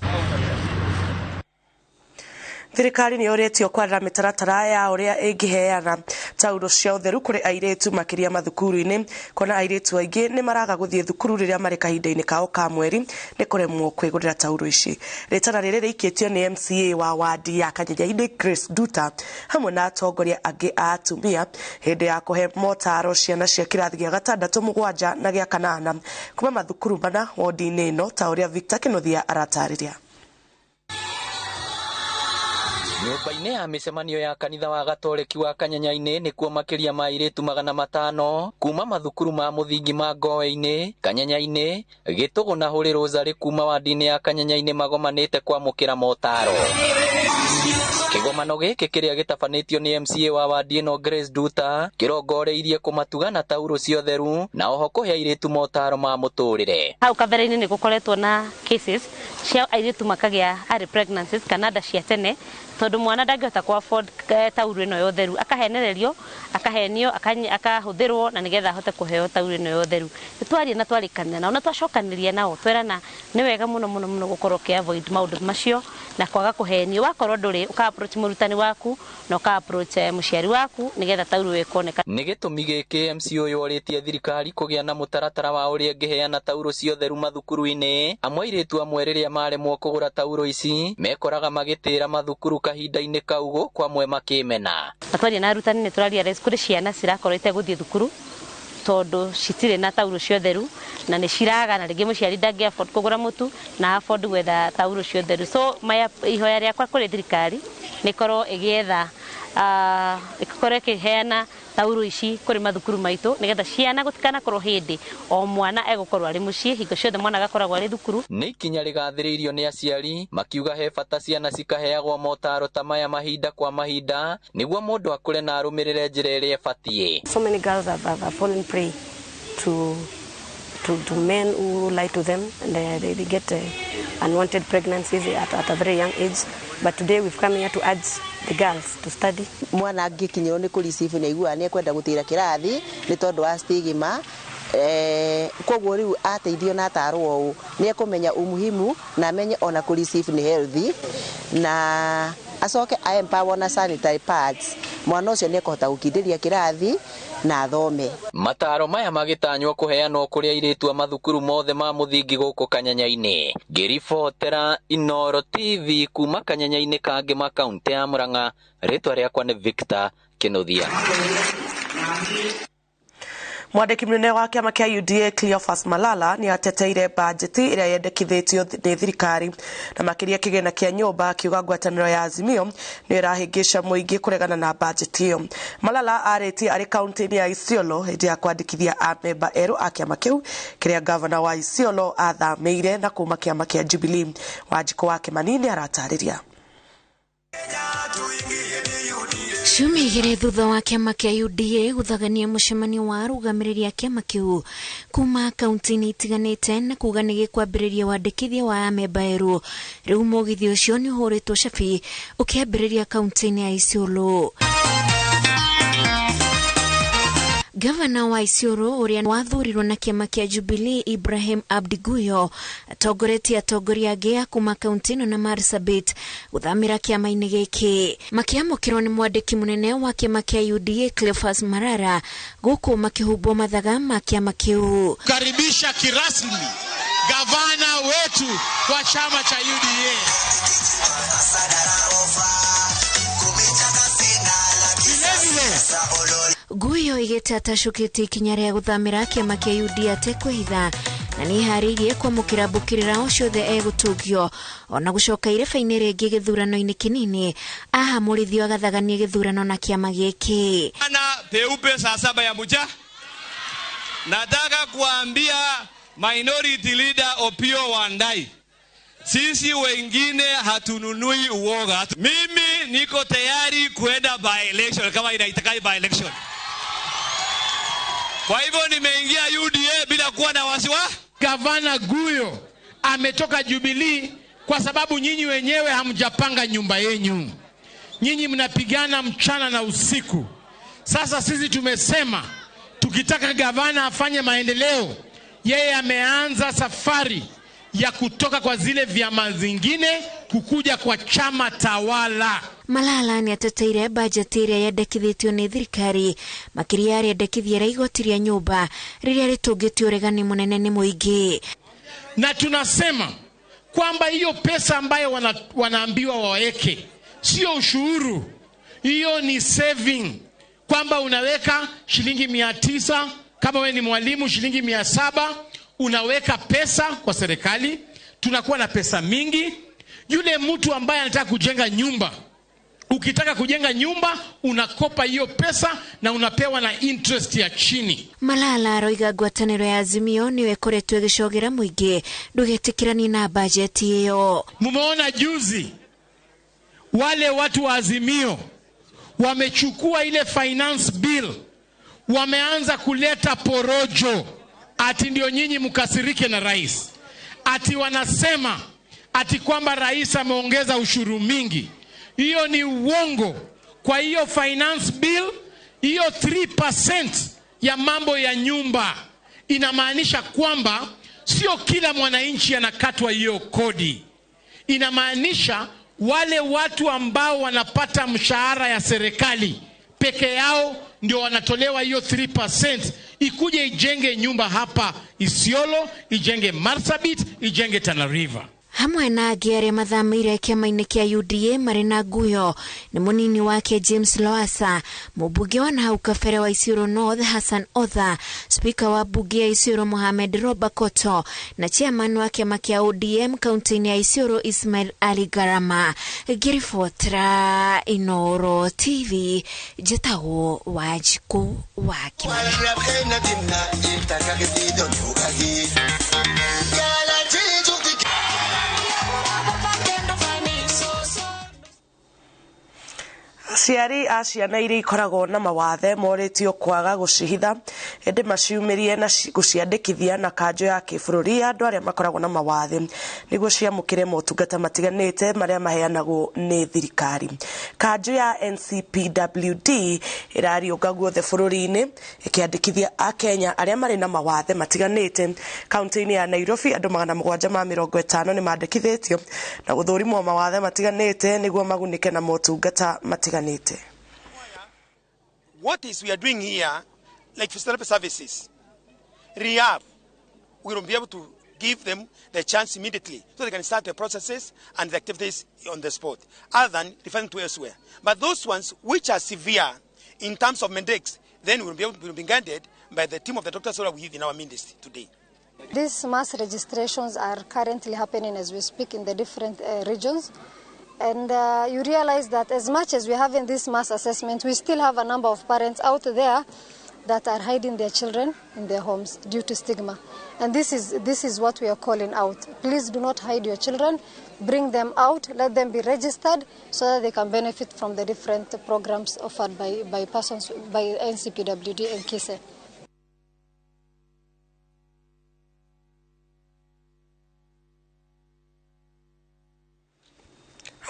Thirikari ni yoretio kwarira mitaratara ya uria ingiheana tauro cia utheru kuri airetu makiria mathukuru-ini kona airetu aingi ni maraga guthie thukuru riria mari kahinda-ini kao ka mweri ni kuremwo kwigurira tauro ici. Ritana riri rikitio ni MCA wa wadi ya Kirinyaga Grace Duta hamwe na atongoria angi a atumia hindi ya kuhe motaro ciana cia kirathi gia 6, 7 na gia 8 kuma mathukuru mana wodi-ini ino ta uria Victor Kinothia aratariria. Nyumba-ini ya micemanio ya kanitha wa Gatoleki wa Kirinyaga ni kuo makiria ma airetu 500 kuma mathukuru ma muthingi ma Ngoe-ini, Kirinyaga-ini, Gitugu na Holy Rosary kuma wadi-ini ya Kirinyaga magomanite kwamukira motaro. Kigomano giki kiria gitabanitio ni MCA wa wadi ino Grace Duta kirongoreirie kumatuga na tauro cia utheru na oho kuhe airetu motaro ma muturire. Hau kabere-ini ni gukoretwo na cases cia airetu makagia are pregnancies kana nda cia tene tondu mwana ndangihota ku afford tauro ino ya utheru akahenererio akahenio akahuthirwo na nigetha ahote kuheo tauro ino ya utheru. Twarie na twarikania nao na twacokanirie nao twerana ni wega muno gukorwo ki avoid maundu macio na kwaga kuhenio wakorwo nduri uka approach murutani waku na uka approach muciari waku nigetha tauro wekoneka. Ni gitumi giki MCA yoritie thirikari kugia na mutaratara wa uria ngiheana tauro cia utheru mathukuru-ini amwe airetu amwe riria maremwo kugura tauro ici mekoraga magitira mathukuru kahinda-ini kaugo kwa mwe makimena. Atwaria na arutani ni turaria res kuri ciana cirakorwo iteguthie thukuru tondu citire na tauro cia utheru na ni ciraga na ringi muciari ndangi afford kugura mutu na afford gwetha tauro cia utheru. So ihoya riakwa kuri thirikari ni korwo igietha ikoreke heana tauru ici kuri mathukuru maitu nigetha ciana gutikana korwo hindi o mwana egukorwo ari mucii hingo ciothe mwana agakoragwo ari thukuru. Ni ikinya rigathiriirio ni aciari makiuga he bata ciana cikaheagwo motaro ta maya mahinda kwa mahinda niguo mundu akure na arumirire njira iria ibatie. So many girls have fallen prey to men who lie to them, and they get unwanted pregnancies at a very young age. But today we've come here to urge the girls to study. Mwana angikinywo ni kurisifu ni igua ni kwenda gutira kirathi ni tondu wa stigma koguo riu ateithio na atarwo u ni ekumenya umuhimu na amenye ona kurisifu ni healthy na acoke empower na sanitary pads mwana ucio ni ekota gukindiria kirathi na thome. Mataro maya magitanywo kuheanwo kuri airitu a mathukuru mothe ma muthingi guku Kanyanya-ini. Ngiribotera iNooro TV kuma Kanyanya-ini kangi ma kaunti ya Murang'a. Ritwa riakwa ni Victor Kinuthia. Mwandiki munene wa kiama kia UDA Cleophas Malala ni ateteire bajeti iria yendekithitio ni thirikari na makiria kigena kia nyumba akiuga ngwataniro ya Azimio ni irahingisha muingi kuregana na bajeti iyo. Malala areti ari kaunti ya Isiolo hindi ya kwandikithia amemba eru a kiama kiu kiria governor wa Isiolo athameire na kuma kiama kia Jubilee. Wanjiko wake manini aratariria. Ciumia igĩrĩ thutha wa kĩama kĩa UDA gũthagania mũcemanio wa arũgamĩrĩri a kĩama kĩu kuma kaunti-inĩ itiganĩte na kuga nĩ gĩkwambĩrĩria wandĩkithia wa amemba erũ. Rĩu mũgithi ũcio nĩ ũhũrĩtwo cabi ũkĩambĩrĩria kaunti-inĩ ya Isiolo. Gavana wa Isiolo uria wathurirwo na kiama kia Jubilee Ibrahim Abdiguyo atongoretie atongoria angĩ a kuma kaunti ĩno na Marsabit gũthamĩra kĩama-inĩ gĩkĩ. Makiamũkĩrwo nĩ mwandĩki mũnene wa kiama kia UDA Cleophas Malala gũkũ makĩhumbwo mathaga ma kiama kĩu. Karibisha kirasmi gavana wetu kwa chama cha UDA. Guyo igete atacukĩte ikinya rĩa gũthamĩra kĩama kĩa UDA atekwĩhitha na nĩ harĩirie kwamũkĩra mbũkĩrĩra o ciothe egũtũgio ona gũcoka ireba-inĩ rĩngĩ gĩthurano-inĩ kĩnini ahamũrithio agathaganie gĩthurano na kĩama gĩkĩ. Ana peupe saa 7 ya mchana. Nataka kuambia minority leader Opio Wandai, sisi wengine hatununui uoga. Mimi niko tayari kuenda by election kama inaitaka by election. Kwa hivyo nimeingia UDA bila kuwa na wasiwasi. Gavana Guyo ametoka Jubilee kwa sababu nyinyi wenyewe hamjapanga nyumba yenu. Nyinyi mnapigana mchana na usiku. Sasa sisi tumesema tukitaka gavana afanye maendeleo, yeye ameanza safari ya kutoka kwa zile vyama zingine kukuja kwa chama tawala. Malala ni ateteire bajeti iria yendekithitio ni thirikari makiria ya yendekithia ra igoti ria nyumba riria ritungitio uregani munene ni muingi. Na tunasema kwamba hiyo pesa ambayo wanaambiwa waweke sio ushuru, hiyo ni saving, kwamba unaweka shilingi 900 kama wewe ni mwalimu, shilingi 700 unaweka pesa kwa serikali, tunakuwa na pesa mingi. Yule mtu ambaye anataka kujenga nyumba, ukitaka kujenga nyumba unakopa hiyo pesa na unapewa na interest ya chini. Malala aroiga ngwatanĩro ya Azimio niwe ĩkoretwo ĩgĩcogera mũingĩ ndũgetĩkĩrani na bajeti ĩyo. Mumeona juzi wale watu wa Azimio wamechukua ile finance bill, wameanza kuleta porojo ati ndio nyinyi mkasirike na rais. Ati wanasema ati kwamba rais ameongeza ushuru mingi. Hiyo ni uongo. Kwa hiyo finance bill, hiyo 3% ya mambo ya nyumba inamaanisha kwamba sio kila mwananchi anakatwa hiyo kodi. Inamaanisha wale watu ambao wanapata mshahara ya serikali peke yao ndio wanatolewa hiyo 3%, ikuje ijenge nyumba hapa Isiolo, ijenge Marsabit, ijenge Tana River. Hamwe na angĩ arĩa mathamĩire kĩama-inĩ kĩa UDA marĩ na nguyo nĩ mũnini wake James Lowassa, mũmbunge wa nahau kabere wa Isiolo North Hassan Otha, spika wa bunge ya Isiolo Mohamed Roba Koto na chairman wa kĩama kĩa ODM kaunti-inĩ ya Isiolo Ismail Ali Garama. Ngĩribotera iNooro TV, njĩtagwo Wanjikũ wa Aciari a ciana iria ikoragwo na mawathe moritio kwaga gucihitha ende maciumirie na guciandikithia na kanjo ya kĩbũrũri ya andũ arĩa makoragwo na mawathe niguo ciamũkĩre motungata matiganĩte marĩa maheanagwo nĩ thirikari. Kanjo ya NCPWD ĩrariũnga guothe bũrũri-inĩ ĩkĩandĩkithia a Kenya arĩa marĩ na mawathe matiganĩte. Kaunti-inĩ ya Nairobi andũ 750 nĩ mandĩkithĩtio na gũthũrimwo mawathe matiganĩte niguo magunĩke na motungata matiganĩte. What is we are doing here, like physiotherapy services, rehab, we will be able to give them the chance immediately so they can start the processes and the activities on the spot, other than referring to elsewhere. But those ones which are severe in terms of medics, then we will be able to be guided by the team of the doctors who are within our ministry today. These mass registrations are currently happening as we speak in the different regions. And you realize that as much as we're having this mass assessment, we still have a number of parents out there that are hiding their children in their homes due to stigma. And this is what we are calling out. Please do not hide your children. Bring them out. Let them be registered so that they can benefit from the different programs offered by persons, by NCPWD and KISE.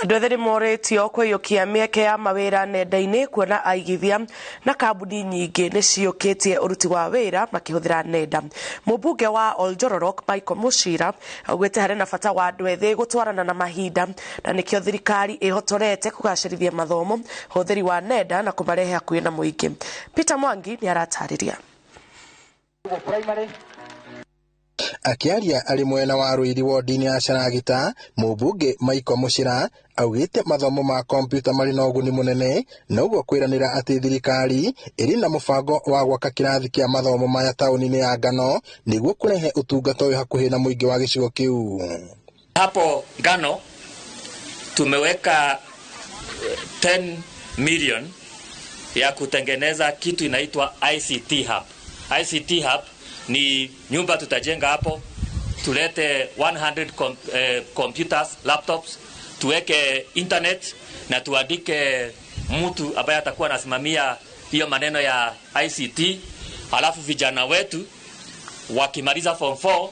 Andũ ethĩ nĩmoretio kũiyũkia mĩeke ya mawĩra nenda-inĩ kuona aigithia na kambuni nyingĩ nĩciũkĩtie ũruti wa wĩra makĩhũthĩra nenda. Mũmbunge wa Oljororok Michael Muchira augĩte harĩ na bata wa andũ ethĩ gũtwarana na mahinda na nĩkĩo thirikari ĩhotorete kũgacĩrithia mathomo, ũhũthĩri wa nenda na kũmarehe hakuhĩ na mũingĩ. Peter Mwangi nĩaratarĩria. Akiaria ari mwena wa Ruiri wodi-inĩ ya Charagita, mũmbunge Michael Muchira augĩte mathomo ma kompyuta marĩ na ũguni mũnene na ũguo kwĩranĩra atĩ thirikari ĩrĩ na mũbango wa gwaka kĩrathi kĩa mathomo maya taũni-inĩ ya Ngano nĩguo kũrehe ũtungata ũyũ hakuhĩ na mũingĩ wa gĩcigo kĩu. Hapo Ngano tumeweka 10 million ya kutengeneza kitu inaitwa ICT Hub. ICT Hub ni nyumba tutajenga hapo, tulete 100 computers, laptops, tuweke internet na tuandike mtu ambaye atakuwa anasimamia hiyo maneno ya ICT. Halafu vijana wetu wakimaliza form 4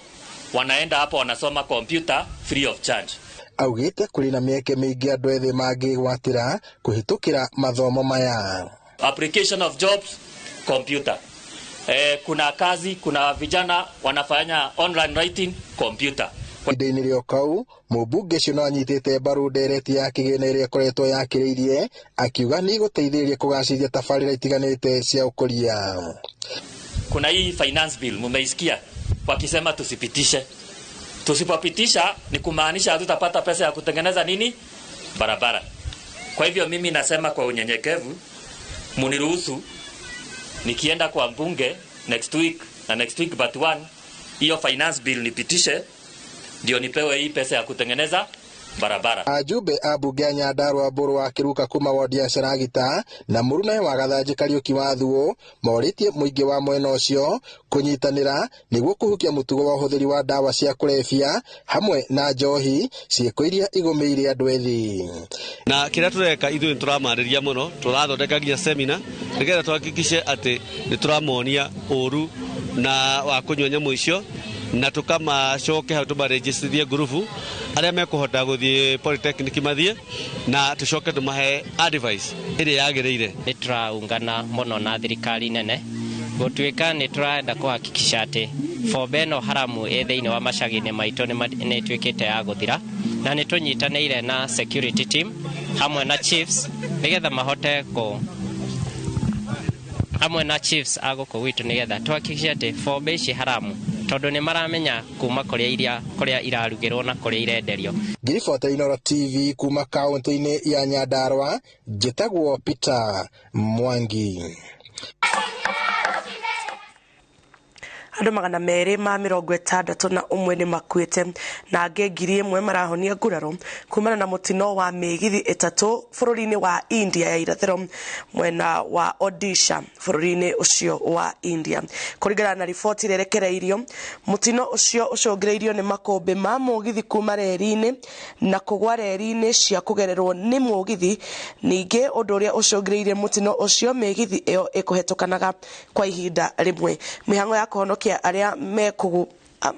wanaenda hapo wanasoma computer free of charge. Augĩte kũrĩ na mĩeke mĩingĩ andũ ethĩ mangĩgwatĩra kũhĩtũkĩra mathomo maya. Application of jobs, computer. Kuna kazi, kuna vijana wanafanya online writing, computer. Ihinda-inĩ rĩo kau, mũmbunge ũcio no anyitĩte mbaru ndereti ya kĩgĩna ĩrĩa ĩkoretwo yakĩrĩirie, akiuga nĩ ĩgũteithĩrĩria kũgacĩrithia tabarĩra itiganĩte cia ũkũria. Kuna hii finance bill mumeisikia wakisema tusipitishe. Tusipopitisha ni kumaanisha hatutapata pesa ya kutengeneza nini? Barabara. Kwa hivyo mimi nasema kwa unyenyekevu, muniruhusu nikienda kwa mbunge next week na next week but one, hiyo finance bill nipitishe ndio nipewe hii pesa ya kutengeneza barabara. Ajumbe a bunge ya Nyandarua Mburu wa Kiruka kuma wodi ya Charagita na Murune wa Gathanji Kariuki wa Thuo morĩtie mũingĩ wa mwena ũcio kũnyitanĩra nĩguo kũhukia mũtugo wa ũhũthĩri wa ndawa cia kũrebia hamwe na njohi ciĩko iria igũmĩire andũ ethĩ. Na kĩrĩa tũreka ithuĩ nĩtũramarĩria mũno, tũrathondeka nginya seminar nĩgetha tũhakikishe atĩ nĩtũramonia ũru na wa kũnyua nyamũ icio na tukamacoke hau tumaregistrithie ngurubu arĩa mekũhota gũthiĩ polytechnic mathiĩ na tucoke tumahe advice ĩrĩa yagĩrĩire. Nĩtũraungana mũno na thirikari nene gũtuĩka nĩtũrenda kũhakikisha atĩ bomba ĩno haramu ĩ thĩinĩ wa macagi-inĩ maitũ nĩtuĩkĩte ya gũthira na nĩtũnyitanĩire na security team hamwe na chiefs nĩgetha mahote hamwe na chiefs agũkũ witũ nĩgetha tuhakikishe atĩ bomba ici haramu tondu ni maramenya kuma kuria irarugirwo na kuria irenderio. Ngiribota iNooro TV kuma kaunti-ini ya Nyandarua, njitagwo Peter Mwangi. Andu 261 ni makuite na ange 1,000 marahonia nguraro kumana na mutino wa migithi 3 bururi-ini wa India ya irathiro mwena wa Odisha bururi-ini ucio wa India. Kuringana na riboti irerekereirio, mutino ucio ucungireirio ni makumbi ma mugithi kuma reri-ini na kugwa reri-ini cia kugererwo ni mugithi. Ningi undu uria ucungireirie mutino ucio, migithi iyo ikuhetukanaga kwa ihinda rimwe. Mihango ya kuhonokia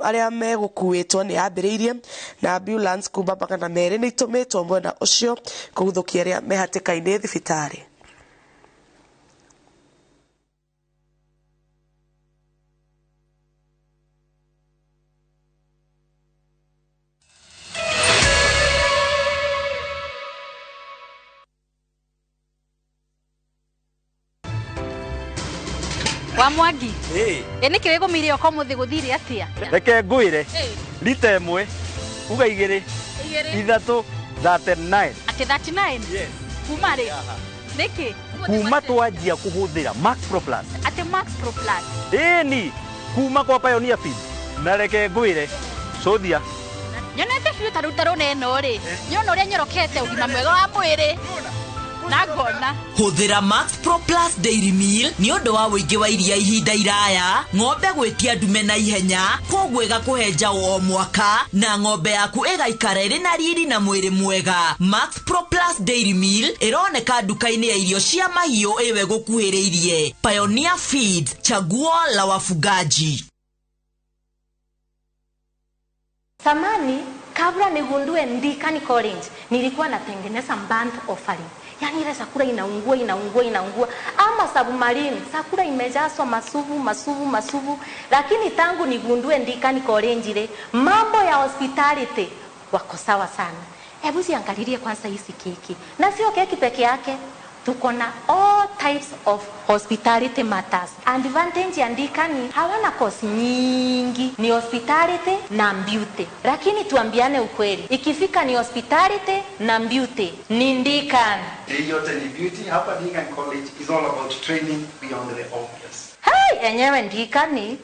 aria megukuitwo ni ambiriirie na ambulance kuma 200 ni itumitwo mwena ucio kuguthukia aria mehatikaini thibitari. Wa Mwangi eni kiwego mire oko muthi guthire atia reke ngwire lita 1 uga 2 3 39 ati 39 yes kuma ri niki kuma twanjia kuhuthira Max Pro Plus ati Max Pro Plus ni kuma kwa Pioneer Feed na reke ngwire sothia nyonete biu tarutaro neno ri nyona uria nyorokete ugima mwega wa mwiri na ngona huthira Max Pro Plus Dairy Meal ni undu wa wingi wa iria ihinda iraya, ng'ombe gwitia ndume na ihenya, kogwo igakuhenja o mwaka na ng'ombe yaku igaikara iri na riri na mwiri mwega. Max Pro Plus Dairy Meal ironeka duka-ini ya irio cia mahiu iwe gukuhiriirie. Pioneer Feed, chaguo la wafugaji. Samani kabla nigundue ndikani college nilikuwa natengeneza band offering. Yani ile sakura inaungua ama submarine sakura imejazwa masuvu, lakini tangu nigundue ndikani college ile mambo ya hospitality wako sawa sana. Hebu ziangalilie kwanza hizi keki, na sio keki peke yake, tuko na all types of hospitality matters. Advantage ya ndikani hawana cost nyingi, ni hospitality na beauty. Lakini tuambiane ukweli, ikifika ni hospitality na beauty ni ndikani. Yote ni beauty. Hapa Ndikani College is all about training beyond the obvious. Hey, enyewe ndikani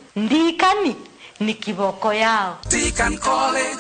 ni kiboko yao. Ndikani College.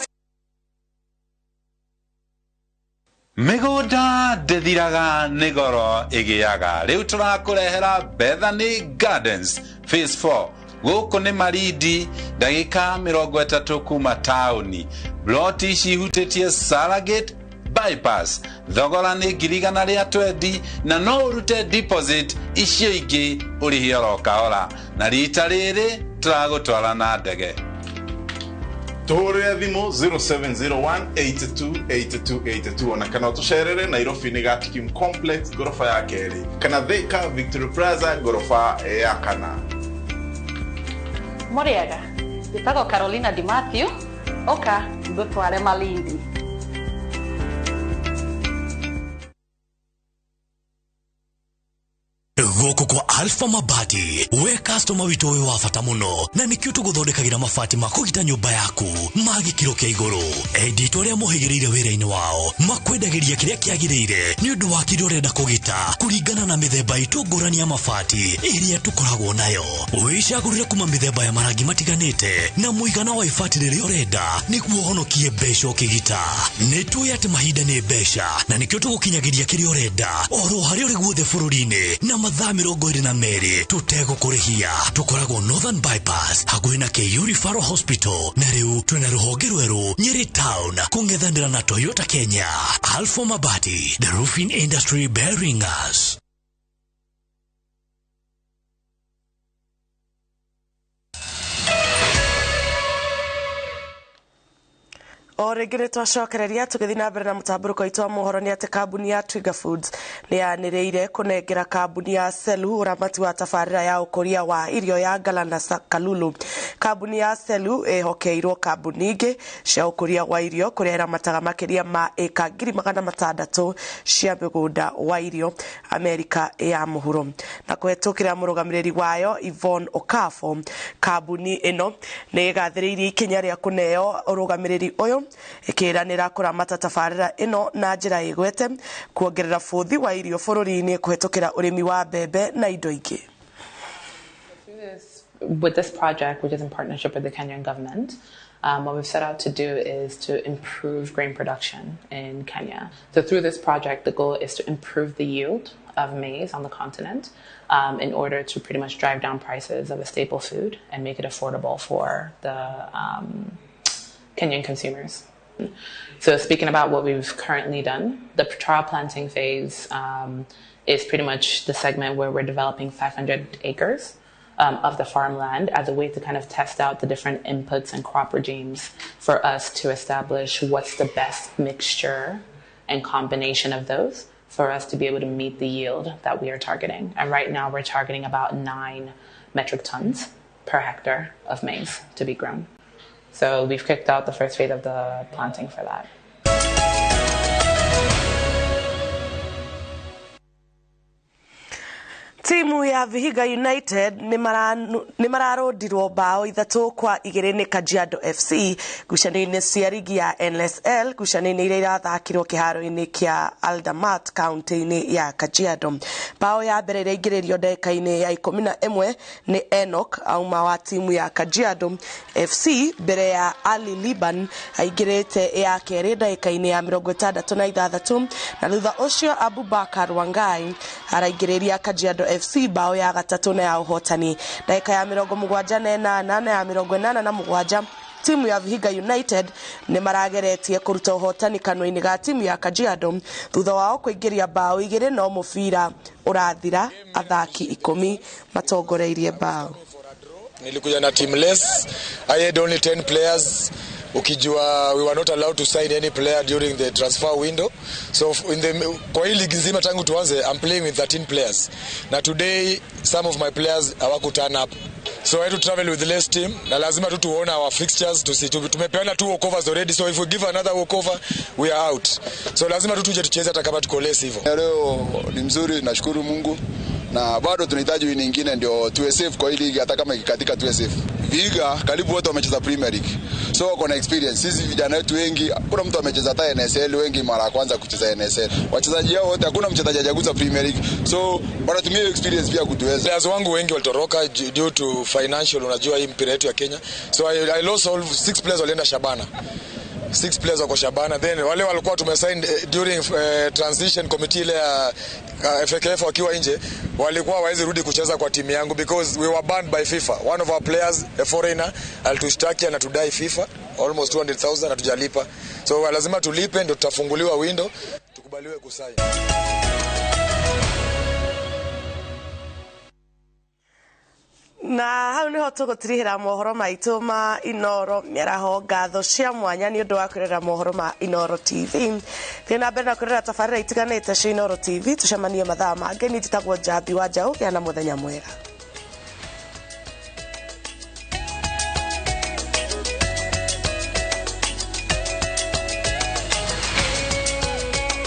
Migunda ndithiraga nĩ goro ĩgĩaga. Rĩu tũrakũrehera Bethany Gardens Phase 4 gũkũ nĩ Marindi, ndagĩka 30 kuma taũni. Bloti cihutĩtie Salagate bypass, thogora nĩ 120 na no ũrute deposit icio ingĩ ũrĩhe oro kahora, na rita rĩrĩ tũragũtwara na ndege. Tũhũrĩre thimũ 0701828282 ona kana ũtũcerere Nairobi nĩ Gatikim Complex gorofa ya kerĩ, kana Thika Victory Plaza gorofa ya kana. Muriega ndĩtagwo Carolina Di Matthew, oka ngũtware Malindi. Goko kwa Alpha Mabati, we customer witu we wafata muno, na nikio tuguthondekagira mabati makugita nyumba yaku magikiro kia iguru. Edito ria muhigirire wira-ini wao makwendagiria kiria kiagirire ni undu wa kiria urenda kugita kuringana na mithemba itu ngurani ya mabati iria tukoragwo nayo. Wicagurire kuma mithemba ya marangi matiganite na muigana wa ibati riria urenda niguo uhonokie mbeca ukigita. Nitui ati mahinda ni mbeca na nikio tugukinyagiria kiria urenda oro haria uri guothe bururi-ini na mathaa 22 tutegũkũrĩhia. Tukoragwo Northern Bypass hakuhĩ na KU Referral Hospital, na rĩu twĩna rũhonge rwerũ Nyeri Town kũng'ethanĩra na Toyota Kenya. Alpha Mabati, the roofing industry bearing us. O rĩngĩ twacokereria tũgĩthiĩ na mbere na mũtambũrũko witũ wa mohoro nĩ atĩ kambuni ya Twiga Foods nĩ yanĩrĩire kũnengera kambuni ya Selu ũramati wa tabarĩra ya ũkũria wa irio ya Ngala na Kalulu. Kambuni ya Selu ĩhokeirwo kambuni ingĩ cia ũkũria wa irio kũrĩa ĩramataga makĩria ma ĩka 600,000 cia mĩgũnda wa irio Amerika ya mũhuro. Na kũhetũkĩra mũrũgamĩrĩri wayo Yvonne Okafo, kambuni ĩno nĩ ĩgathĩrĩirie ikinya rĩa kũneo ũrũgamĩrĩri ũyũ ĩkĩranĩra kũramata tabarĩra ĩno na njĩra ĩgwete kuongerera bũthi wa irio bũrũri-inĩ kũhetũkĩra ũrĩmi wa mbembe na indo ingĩ. With this project, which is in partnership with the Kenyan government, what we've set out to do is to improve grain production in Kenya. So through this project, the goal is to improve the yield of maize on the continent in order to pretty much drive down prices of a staple food and make it affordable for the Kenyan consumers. So speaking about what we've currently done, the trial planting phase is pretty much the segment where we're developing 500 acres of the farmland as a way to kind of test out the different inputs and crop regimes for us to establish what's the best mixture and combination of those for us to be able to meet the yield that we are targeting. And right now we're targeting about 9 metric tons per hectare of maize to be grown. So we've kicked out the first phase of the planting for that. Timu ya Vihiga United nĩ mararũndirwo bao 3-2 nĩ Kajiado FC ngucanio-inĩ cia ligi ya NSL, ngucanio-inĩ iria irathakirwo kĩharo-inĩ kĩa Aldamat kaunti-inĩ ya Kajiado. Bao ya mbere ĩraingĩrĩrio ndagĩka-inĩ ya 11 nĩ Enoch auma wa timu ya Kajiado FC mbere ya Ali Liban aingĩrĩte ya kerĩ ndagĩka-inĩ ya 66 na thutha ũcio Abubakar Wangai araingĩrĩria Kajiado FC bao ya gatatũ na ya ũhotani ndagĩka ya 78 na ya 87. Timu ya Vihiga United nĩ marageretie kũruta ũhotani kanua-inĩ ga timu ya Kajiado thutha wao kũingĩria bao 2 no mũbira ũrathira athaki 10 matongoreirie bao. Nilikuja na teamless. I had only 10 players. Ukijua we were not allowed to sign any player during the transfer window. So kwa hii ligi nzima tangu tuanze, I'm playing with 13 players. Na today some of my players hawaku turn up. So I had to travel with the less team. Na lazima tu tuone our fixtures, tumepeana 2 walkovers already. So if we give another walkover, we are out. So lazima tu tuje tucheze hata kama tuko less hivyo. Leo ni mzuri, nashukuru Mungu. Na bado tunahitaji win nyingine ndio tuwe safe kwa hii ligi, hata kama ikikatika tuwe safe. Vihiga karibu wote wamecheza Premier League. So wako na experience. Sisi vijana wetu wengi, hakuna mtu amecheza hata NSL, wengi mara ya kwanza kucheza NSL. Wachezaji hao wote hakuna mchezaji hajagusa Premier League. So bado tumie experience pia kutuweza. Players wangu wengi walitoroka due to financial, unajua hii mpira yetu ya Kenya. So I lost all 6 players walienda Shabana. 6 players wako Shabana, then wale walikuwa tumesign during transition committee ile ya FKF wakiwa nje walikuwa hawezi rudi kucheza kwa timu yangu because we were banned by FIFA. One of our players, a foreigner, alitustaki na tudai FIFA almost 200,000 na tujalipa. So lazima tulipe ndio tutafunguliwa window tukubaliwe kusaini. Na hau niho tugutirihira mohoro maitũ ma iNooro mĩaraho ngatho cia mwanya nĩ ũndũ wa kwĩrĩra mohoro ma iNooro TV. Thiĩ na mbere na kwĩrĩra tabarĩra itiganĩte cia iNooro TV. Tucemanie mathaa mangĩ. Niĩ njĩtagwo Njambi wa Njaũ. Gĩa na mũthenya mwega.